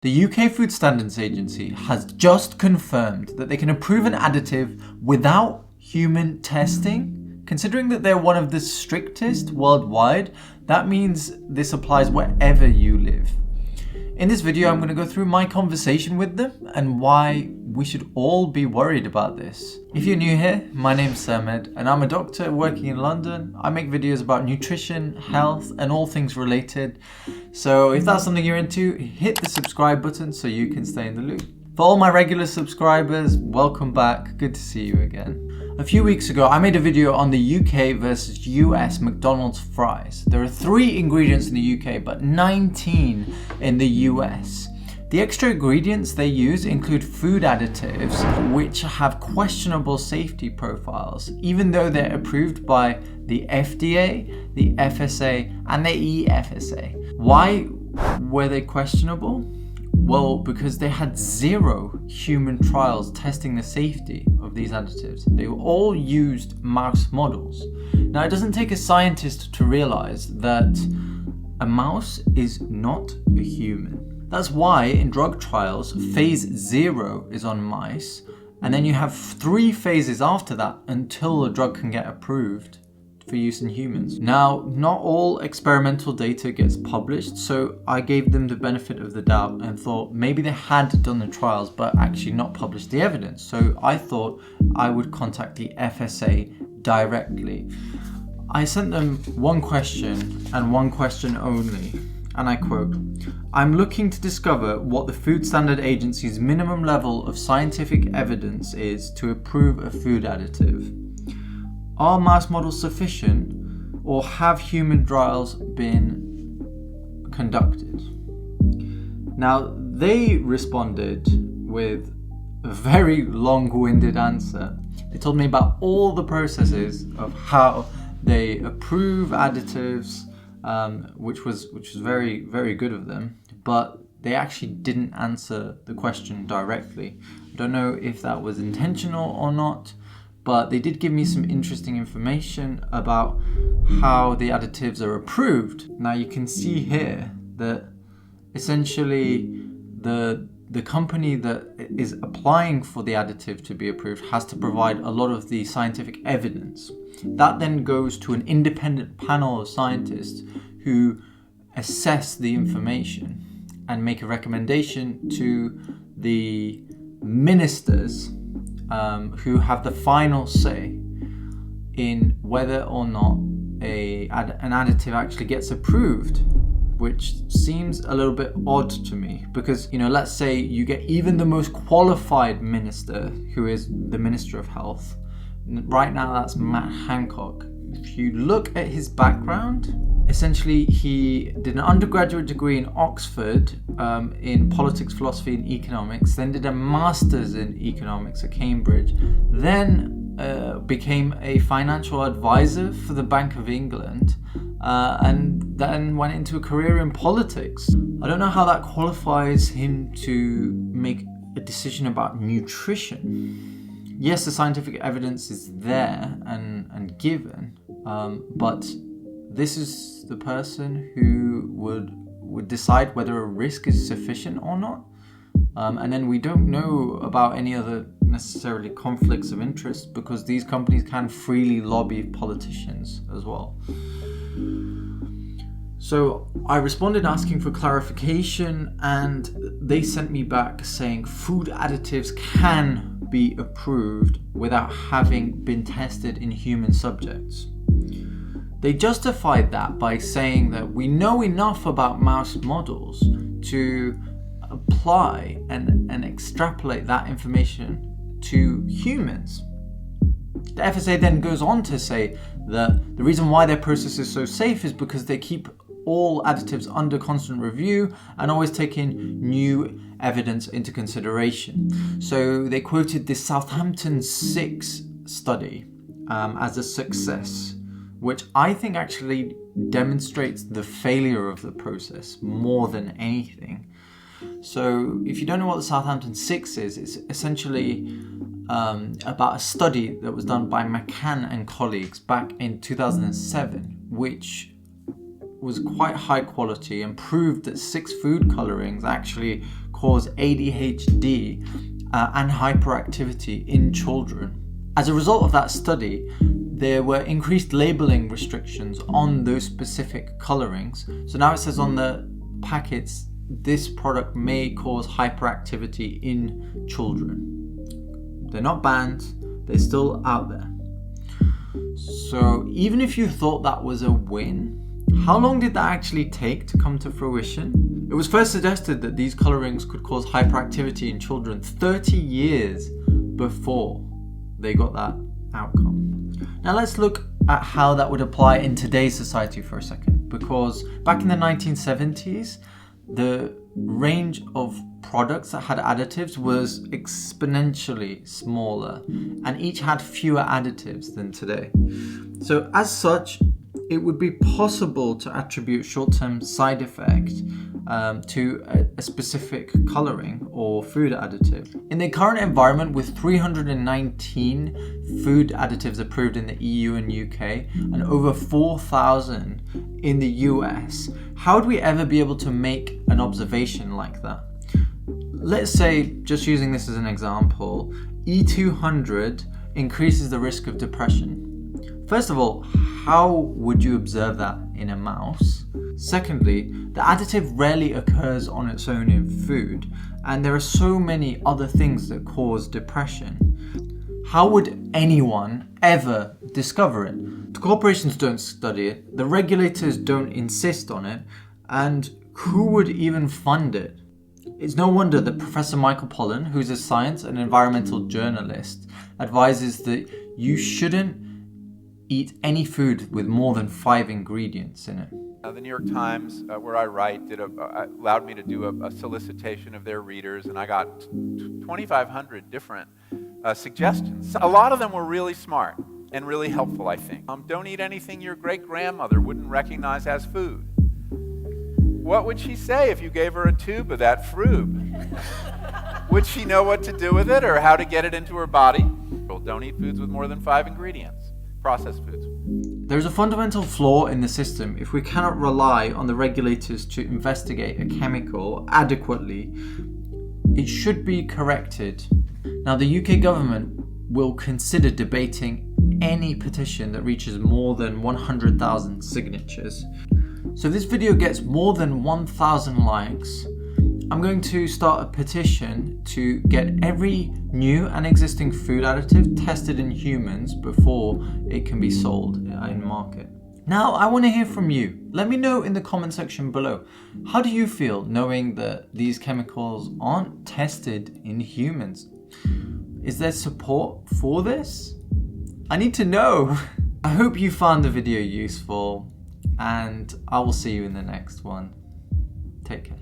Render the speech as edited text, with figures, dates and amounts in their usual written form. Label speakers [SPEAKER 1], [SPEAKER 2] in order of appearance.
[SPEAKER 1] The UK Food Standards Agency has just confirmed that they can approve an additive without human testing. Considering that they're one of the strictest worldwide, that means this applies wherever you live. In this video, I'm going to go through my conversation with them and why we should all be worried about this. If you're new here, my name's Sermed and I'm a doctor working in London. I make videos about nutrition, health and all things related. So if that's something you're into, hit the subscribe button so you can stay in the loop. For all my regular subscribers, welcome back. Good to see you again. A few weeks ago, I made a video on the UK versus US McDonald's fries. There are 3 ingredients in the UK, but 19 in the US. The extra ingredients they use include food additives, which have questionable safety profiles, even though they're approved by the FDA, the FSA, and the EFSA. Why were they questionable? Well, because they had 0 human trials testing the safety of these additives. They all used mouse models. Now, it doesn't take a scientist to realize that a mouse is not a human. That's why in drug trials, phase 0 is on mice, and then you have 3 phases after that until the drug can get approved for use in humans. Now, not all experimental data gets published, so I gave them the benefit of the doubt and thought maybe they had done the trials but actually not published the evidence. So I thought I would contact the FSA directly. I sent them one question and one question only, and I quote, "I'm looking to discover what the Food Standard Agency's minimum level of scientific evidence is to approve a food additive. Are mouse models sufficient, or have human trials been conducted?" Now, they responded with a very long-winded answer. They told me about all the processes of how they approve additives, which was very, very good of them, but they actually didn't answer the question directly. I don't know if that was intentional or not, but they did give me some interesting information about how the additives are approved. Now you can see here that essentially the company that is applying for the additive to be approved has to provide a lot of the scientific evidence. That then goes to an independent panel of scientists who assess the information and make a recommendation to the ministers who have the final say in whether or not an additive actually gets approved, which seems a little bit odd to me because, let's say you get even the most qualified minister, who is the Minister of Health. Right now, that's Matt Hancock. If you look at his background, essentially he did an undergraduate degree in Oxford in politics, philosophy and economics, then did a master's in economics at Cambridge, then became a financial advisor for the Bank of England, and then went into a career in politics. I don't know how that qualifies him to make a decision about nutrition. Yes, the scientific evidence is there and given, but this is the person who would decide whether a risk is sufficient or not. And then we don't know about any other necessarily conflicts of interest because these companies can freely lobby politicians as well. So I responded asking for clarification, and they sent me back saying food additives can be approved without having been tested in human subjects. They justified that by saying that we know enough about mouse models to apply and extrapolate that information to humans. The FSA then goes on to say that the reason why their process is so safe is because they keep all additives under constant review and always taking new evidence into consideration. So they quoted the Southampton 6 study as a success, which I think actually demonstrates the failure of the process more than anything. So if you don't know what the Southampton 6 is, it's essentially about a study that was done by McCann and colleagues back in 2007, which was quite high quality and proved that 6 food colorings actually cause ADHD and hyperactivity in children. As a result of that study, there were increased labeling restrictions on those specific colorings. So now it says on the packets, this product may cause hyperactivity in children. They're not banned, they're still out there. So even if you thought that was a win, how long did that actually take to come to fruition? It was first suggested that these colorings could cause hyperactivity in children 30 years before they got that outcome. Now let's look at how that would apply in today's society for a second, because back in the 1970s, the range of products that had additives was exponentially smaller, and each had fewer additives than today. So as such, it would be possible to attribute short-term side effect to a specific coloring or food additive. In the current environment, with 319 food additives approved in the EU and UK and over 4,000 in the US, how would we ever be able to make an observation like that? Let's say, just using this as an example, E200 increases the risk of depression. First of all, how would you observe that in a mouse? Secondly, the additive rarely occurs on its own in food, and there are so many other things that cause depression. How would anyone ever discover it? The corporations don't study it, the regulators don't insist on it, and who would even fund it? It's no wonder that Professor Michael Pollan, who's a science and environmental journalist, advises that you shouldn't eat any food with more than 5 ingredients in it.
[SPEAKER 2] The New York Times, where I write, allowed me to do a solicitation of their readers, and I got 2,500 different suggestions. A lot of them were really smart and really helpful, I think. Don't eat anything your great-grandmother wouldn't recognize as food. What would she say if you gave her a tube of that frube? Would she know what to do with it or how to get it into her body? Well, don't eat foods with more than 5 ingredients. Processed foods.
[SPEAKER 1] There's a fundamental flaw in the system if we cannot rely on the regulators to investigate a chemical adequately. It should be corrected. Now, the UK government will consider debating any petition that reaches more than 100,000 signatures. So if this video gets more than 1,000 likes, I'm going to start a petition to get every new and existing food additive tested in humans before it can be sold in market. Now, I want to hear from you. Let me know in the comment section below. How do you feel knowing that these chemicals aren't tested in humans? Is there support for this? I need to know. I hope you found the video useful, and I will see you in the next one. Take care.